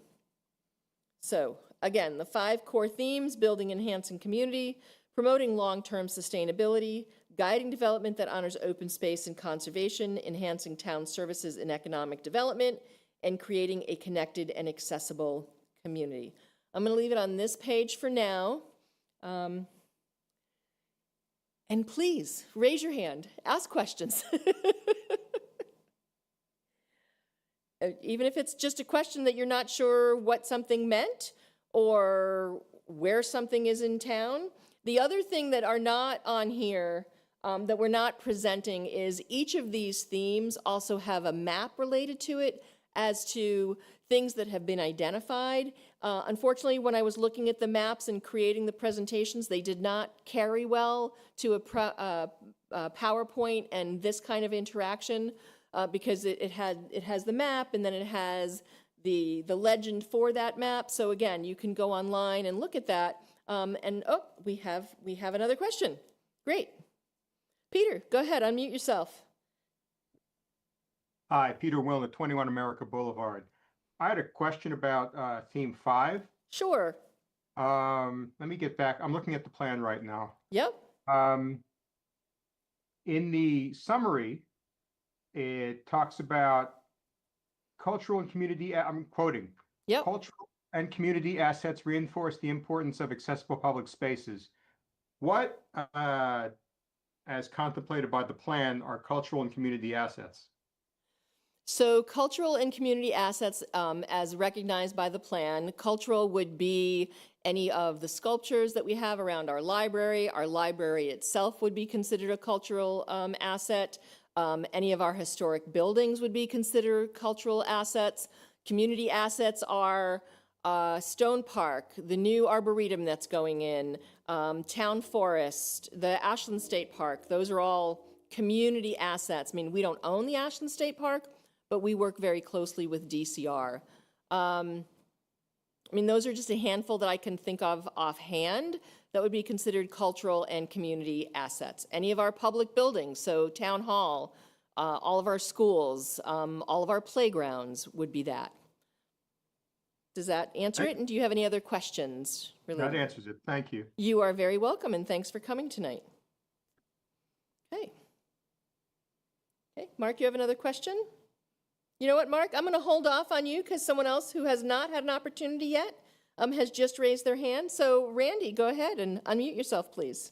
So again, the 5 core themes: building, enhancing community, promoting long-term sustainability, guiding development that honors open space and conservation, enhancing town services and economic development, and creating a connected and accessible community. I'm going to leave it on this page for now. And please, raise your hand, ask questions. Even if it's just a question that you're not sure what something meant or where something is in town. The other thing that are not on here, that we're not presenting, is each of these themes also have a map related to it as to things that have been identified. Unfortunately, when I was looking at the maps and creating the presentations, they did not carry well to a PowerPoint and this kind of interaction, because it has the map and then it has the legend for that map. So again, you can go online and look at that. And oh, we have another question. Great. Peter, go ahead, unmute yourself. Hi, Peter Wilner, 21 America Boulevard. I had a question about theme 5. Sure. Let me get back. I'm looking at the plan right now. Yep. In the summary, it talks about cultural and community, I'm quoting, Yep. cultural and community assets reinforce the importance of accessible public spaces. What, as contemplated by the plan, are cultural and community assets? So cultural and community assets, as recognized by the plan, cultural would be any of the sculptures that we have around our library. Our library itself would be considered a cultural asset. Any of our historic buildings would be considered cultural assets. Community assets are Stone Park, the new Arboretum that's going in, Town Forest, the Ashland State Park, those are all community assets. I mean, we don't own the Ashland State Park, but we work very closely with DCR. I mean, those are just a handful that I can think of offhand that would be considered cultural and community assets. Any of our public buildings, so Town Hall, all of our schools, all of our playgrounds would be that. Does that answer it? And do you have any other questions related? That answers it. Thank you. You are very welcome, and thanks for coming tonight. Okay. Okay, Mark, you have another question? You know what, Mark? I'm going to hold off on you because someone else who has not had an opportunity yet has just raised their hand. So, Randy, go ahead and unmute yourself, please.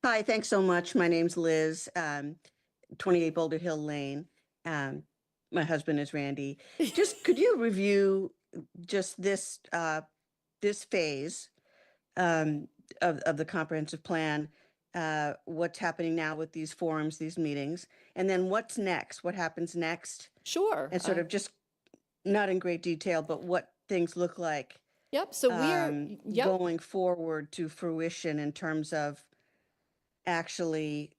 Hi, thanks so much. My name's Liz, 28 Boulder Hill Lane. My husband is Randy. Just could you review just this this phase of the comprehensive plan, what's happening now with these forums, these meetings, and then what's next? What happens next? Sure. And sort of just not in great detail, but what things look like Yep, so we're, going forward to fruition in terms of actually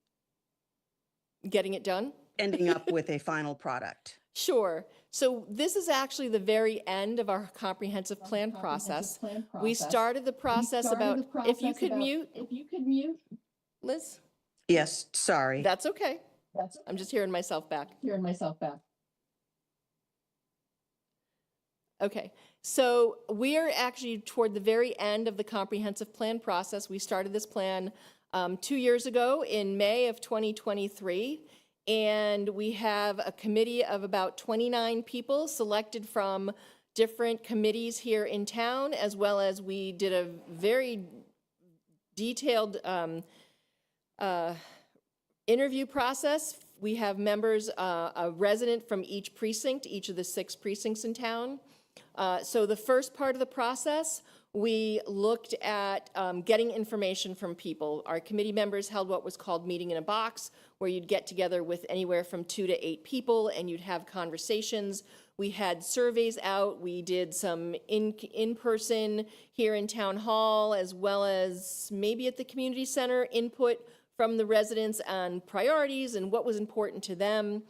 getting it done. ending up with a final product. Sure. So this is actually the very end of our comprehensive plan process. We started the process about, if you could mute, Liz? Yes, sorry. That's okay. I'm just hearing myself back. Okay, so we are actually toward the very end of the comprehensive plan process. We started this plan 2 years ago in May of 2023, and we have a committee of about 29 people selected from different committees here in town, as well as we did a very detailed interview process. We have members, a resident from each precinct, each of the 6 precincts in town. So the first part of the process, we looked at getting information from people. Our committee members held what was called meeting in a box, where you'd get together with anywhere from 2 to 8 people and you'd have conversations. We had surveys out. We did some in-person here in Town Hall, as well as maybe at the community center, input from the residents on priorities and what was important to them.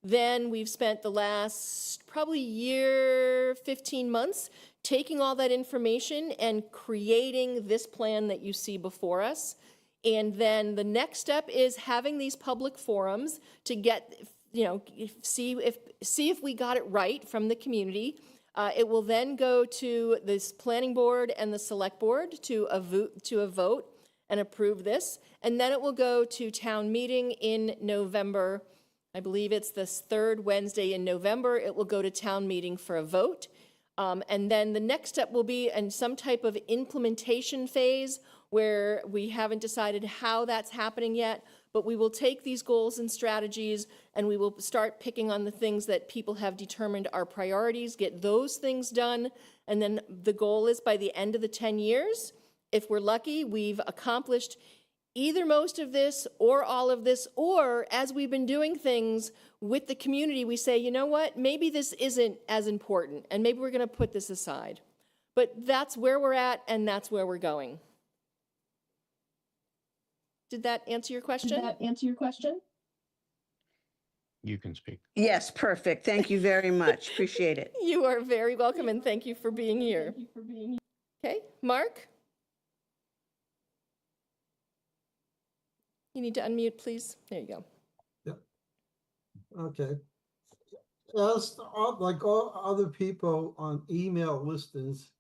Then we've spent the last probably year, 15 months, taking all that information and creating this plan that you see before us. And then the next step is having these public forums to get, see if we got it right from the community. It will then go to this planning board and the select board to a vote and approve this. And then it will go to town meeting in November. I believe it's this 3rd Wednesday in November. It will go to town meeting for a vote. And then the next step will be in some type of implementation phase where we haven't decided how that's happening yet, but we will take these goals and strategies and we will start picking on the things that people have determined are priorities, get those things done, and then the goal is by the end of the 10 years, if we're lucky, we've accomplished either most of this or all of this, or as we've been doing things with the community, we say, you know what, maybe this isn't as important and maybe we're going to put this aside. But that's where we're at and that's where we're going. Did that answer your question? You can speak. Yes, perfect. Thank you very much. Appreciate it. You are very welcome and thank you for being here. Okay, Mark? You need to unmute, please. There you go. Okay. As like all other people on email listings,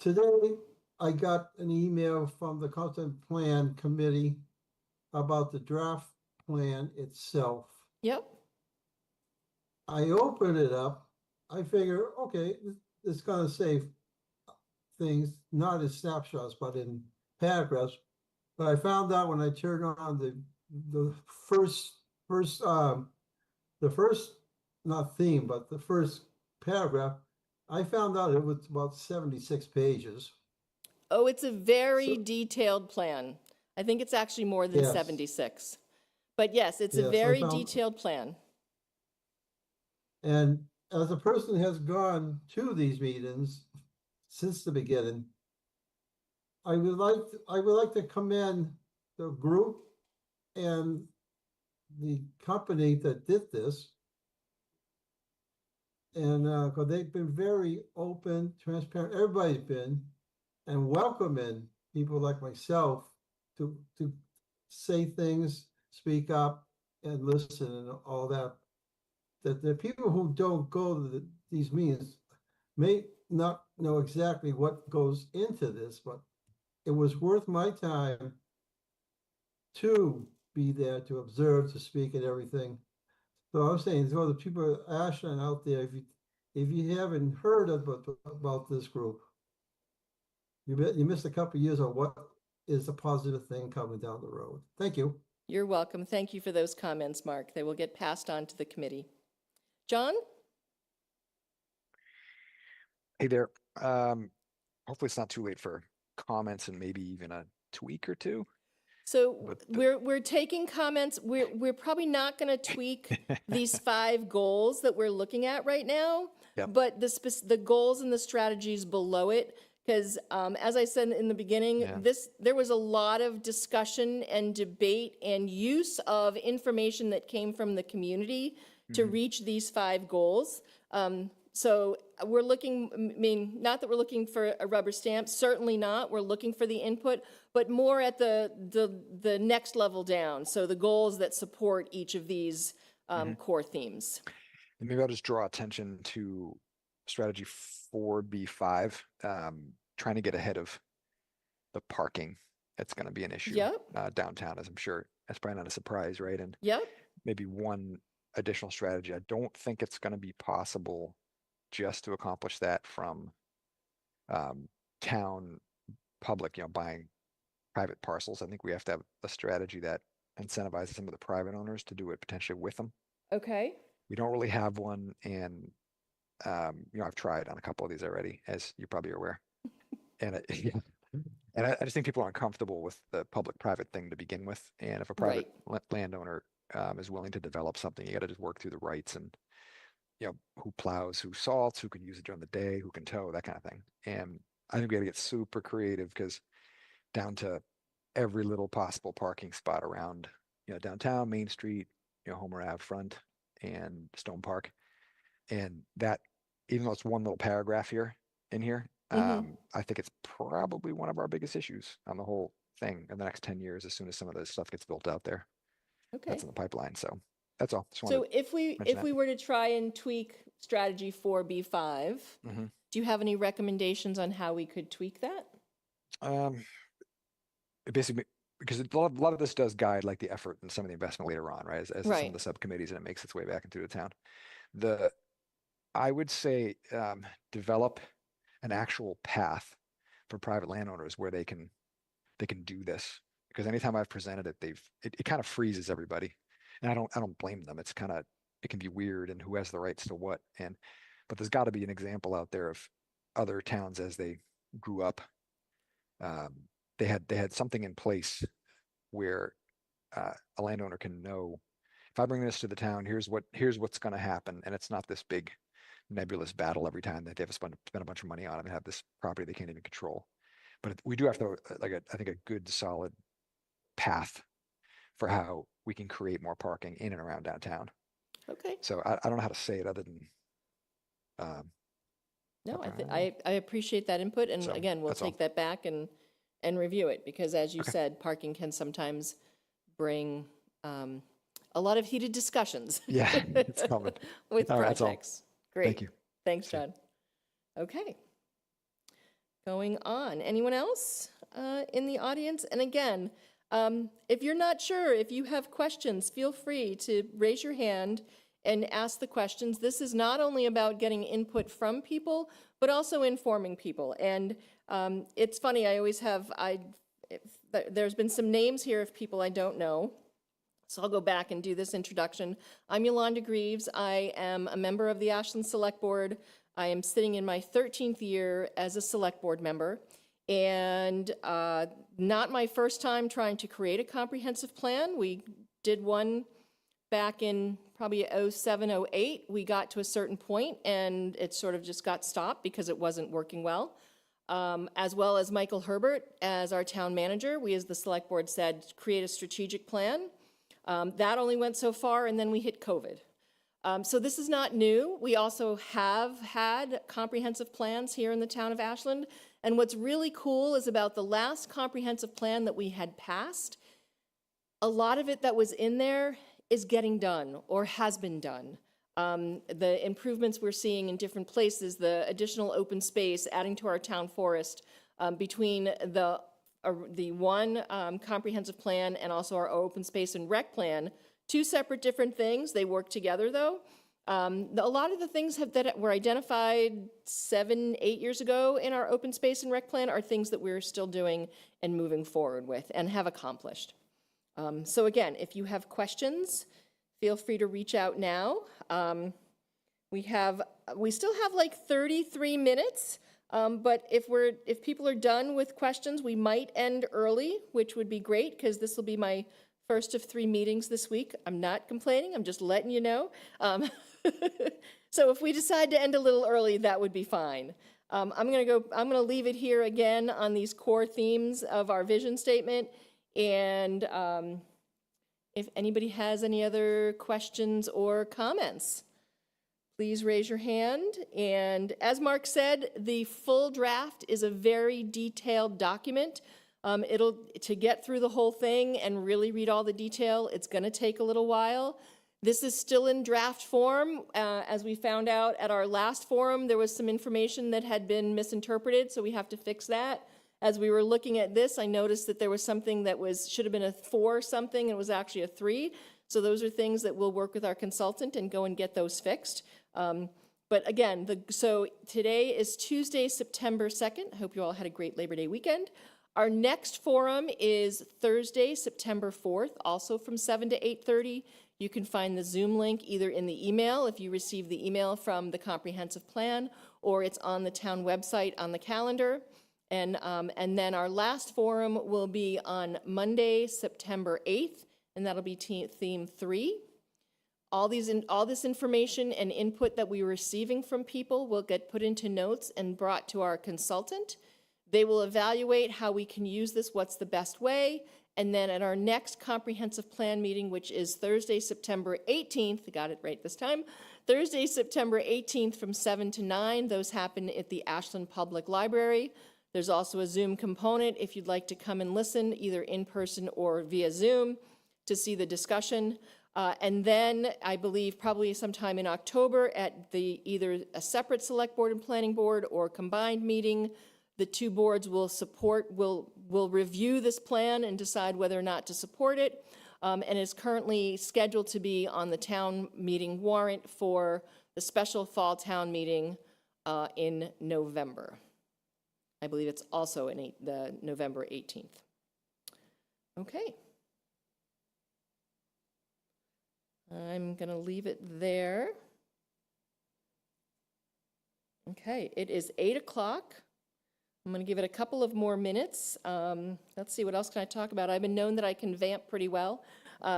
today I got an email from the content plan committee about the draft plan itself. Yep. I opened it up. I figure, okay, it's gonna say things not as snapshots, but in paragraphs. But I found out when I turned on the first not theme, but the first paragraph, I found out it was about 76 pages. Oh, it's a very detailed plan. I think it's actually more than Yes. 76. But yes, it's a Yes, I very found- detailed plan. And as a person who has gone to these meetings since the beginning, I would like to commend the group and the company that did this. And because they've been very open, transparent, everybody's been, and welcoming people like myself to say things, speak up, and listen, and all that. That the people who don't go to these meetings may not know exactly what goes into this, but it was worth my time to be there, to observe, to speak, and everything. So I'm saying, so the people at Ashland out there, if you haven't heard about this group, you missed a couple of years of what is a positive thing coming down the road. Thank you. You're welcome. Thank you for those comments, Mark. They will get passed on to the committee. John? Hey there. Hopefully it's not too late for comments and maybe even a tweak or two. So But we're taking comments. We're probably not going to tweak these 5 goals that we're looking at right now, Yep. but the goals and the strategies below it, because as I said in the beginning, Yeah. there was a lot of discussion and debate and use of information that came from the community to reach these 5 goals. So we're looking, I mean, not that we're looking for a rubber stamp, certainly not. We're looking for the input, but more at the next level down. So the goals that support each of these core themes. And maybe I'll just draw attention to strategy 4B5, trying to get ahead of the parking. That's going to be an issue Yep. Downtown, as I'm sure. That's probably not a surprise, right? And Yep. maybe one additional strategy. I don't think it's going to be possible just to accomplish that from town public, buying private parcels. I think we have to have a strategy that incentivizes some of the private owners to do it potentially with them. Okay. We don't really have one, and I've tried on a couple of these already, as you probably are aware. And and I just think people are uncomfortable with the public-private thing to begin with. And if a private landowner is willing to develop something, you got to just work through the rights and who plows, who salts, who can use it during the day, who can tow, that kind of thing. And I think we got to get super creative, because down to every little possible parking spot around, downtown, Main Street, Homer Ave front, and Stone Park. And that, even though it's one little paragraph in here, I think it's probably one of our biggest issues on the whole thing in the next 10 years, as soon as some of this stuff gets built out there. Okay. That's in the pipeline. So that's all. So if we were to try and tweak strategy 4B5, do you have any recommendations on how we could tweak that? Basically, because a lot of this does guide like the effort and some of the investment later on, right? As some of the subcommittees, and it makes its way back into the town. I would say develop an actual path for private landowners where they can do this. Because anytime I've presented it, it kind of freezes everybody, and I don't blame them. It can be weird, and who has the rights to what. But there's got to be an example out there of other towns as they grew up. They had something in place where a landowner can know, if I bring this to the town, here's what's going to happen, and it's not this big nebulous battle every time that they have to spend a bunch of money on it and have this property they can't even control. But we do have to I think a good solid path for how we can create more parking in and around downtown. Okay. So I don't know how to say it other than. No, I appreciate that input, and again, we'll take that back and review it, because as you said, parking can sometimes bring a lot of heated discussions. Yeah, it's common. With all right, projects. Great. Thank you. Thanks, John. Okay. Going on. Anyone else in the audience? And again, if you're not sure, if you have questions, feel free to raise your hand and ask the questions. This is not only about getting input from people, but also informing people. And it's funny, I always have, there's been some names here of people I don't know. So I'll go back and do this introduction. I'm Yolanda Greaves. I am a member of the Ashland Select Board. I am sitting in my 13th year as a Select Board member. And not my first time trying to create a comprehensive plan. We did one back in probably 07, 08, we got to a certain point and it sort of just got stopped because it wasn't working well. As well as Michael Herbert as our town manager, we as the select board said, create a strategic plan. That only went so far and then we hit COVID. So this is not new. We also have had comprehensive plans here in the town of Ashland. And what's really cool is about the last comprehensive plan that we had passed, a lot of it that was in there is getting done or has been done. The improvements we're seeing in different places, the additional open space, adding to our town forest, between the one comprehensive plan and also our open space and rec plan, two separate different things. They work together though. A lot of the things that were identified 7, 8 years ago in our open space and rec plan are things that we're still doing and moving forward with and have accomplished. So again, if you have questions, feel free to reach out now. We still have like 33 minutes, but if people are done with questions, we might end early, which would be great because this will be my first of 3 meetings this week. I'm not complaining, I'm just letting you know. So if we decide to end a little early, that would be fine. I'm gonna leave it here again on these core themes of our vision statement. And if anybody has any other questions or comments, please raise your hand. And as Mark said, the full draft is a very detailed document. To get through the whole thing and really read all the detail, it's gonna take a little while. This is still in draft form. As we found out at our last forum, there was some information that had been misinterpreted, so we have to fix that. As we were looking at this, I noticed that there was something that should have been a 4 something, and it was actually a 3. So those are things that we'll work with our consultant and go and get those fixed. But again, so today is Tuesday, September 2nd. I hope you all had a great Labor Day weekend. Our next forum is Thursday, September 4th, also from 7 to 8:30. You can find the Zoom link either in the email, if you receive the email from the comprehensive plan, or it's on the town website on the calendar. And then our last forum will be on Monday, September 8th, and that'll be theme 3. All this information and input that we're receiving from people will get put into notes and brought to our consultant. They will evaluate how we can use this, what's the best way, and then at our next comprehensive plan meeting, which is Thursday, September 18th, got it right this time, Thursday, September 18th from 7 to 9, those happen at the Ashland Public Library. There's also a Zoom component if you'd like to come and listen, either in person or via Zoom, to see the discussion. And then I believe probably sometime in October at either a separate select board and planning board or combined meeting, the two boards will review this plan and decide whether or not to support it. And is currently scheduled to be on the town meeting warrant for the special fall town meeting in November. I believe it's also the November 18th. Okay. I'm going to leave it there. Okay, it is 8 o'clock. I'm going to give it a couple of more minutes. Let's see, what else can I talk about? I've been known that I can vamp pretty well.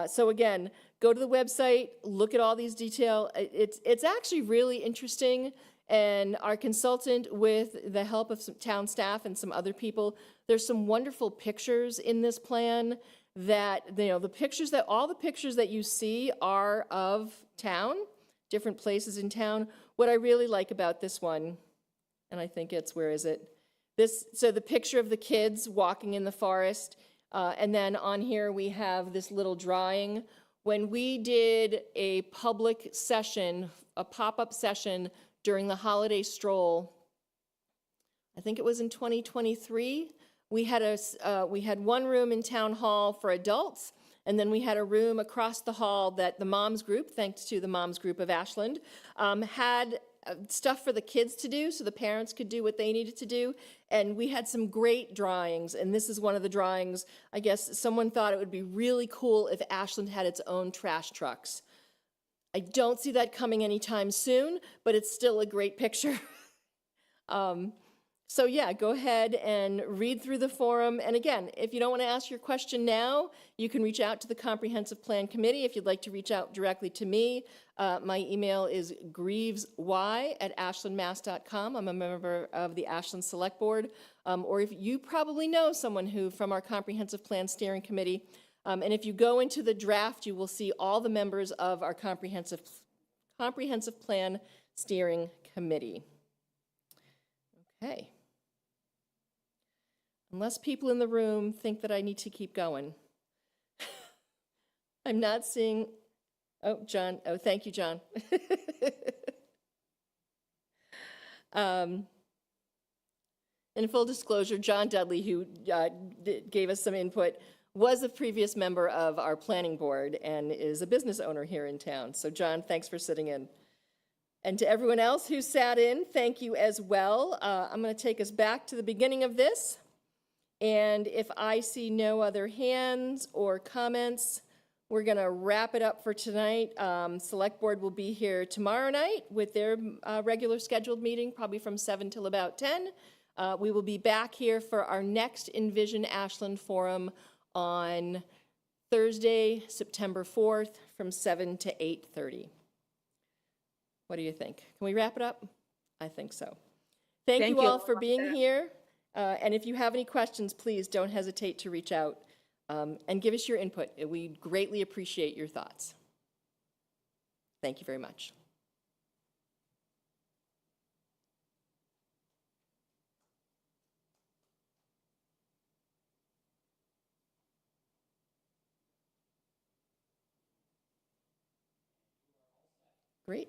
So again, go to the website, look at all these details. It's actually really interesting. And our consultant, with the help of some town staff and some other people, there's some wonderful pictures in this plan that, all the pictures that you see are of town, different places in town. What I really like about this one, and I think it's, where is it? So the picture of the kids walking in the forest, and then on here we have this little drawing. When we did a public session, a pop-up session during the holiday stroll, I think it was in 2023, we had one room in town hall for adults, and then we had a room across the hall that the moms group, thanks to the moms group of Ashland, had stuff for the kids to do so the parents could do what they needed to do. And we had some great drawings, and this is one of the drawings. I guess someone thought it would be really cool if Ashland had its own trash trucks. I don't see that coming anytime soon, but it's still a great picture. So yeah, go ahead and read through the forum. And again, if you don't want to ask your question now, you can reach out to the Comprehensive Plan Committee. If you'd like to reach out directly to me, my email is grievesy@ashlandmass.com. I'm a member of the Ashland Select Board. Or if you probably know someone who from our Comprehensive Plan Steering Committee. And if you go into the draft, you will see all the members of our Comprehensive Plan Steering Committee. Okay. Unless people in the room think that I need to keep going. I'm not seeing, oh, John, oh, thank you, John. In full disclosure, John Dudley, who gave us some input, was a previous member of our planning board and is a business owner here in town. So John, thanks for sitting in. And to everyone else who sat in, thank you as well. I'm going to take us back to the beginning of this. And if I see no other hands or comments, we're going to wrap it up for tonight. Select Board will be here tomorrow night with their regular scheduled meeting, probably from 7 till about 10. We will be back here for our next Envision Ashland Forum on Thursday, September 4th from 7 to 8:30. What do you think? Can we wrap it up? I think so. Thank you all for being here. And if you have any questions, please don't hesitate to reach out and give us your input. We greatly appreciate your thoughts. Thank you very much. Great.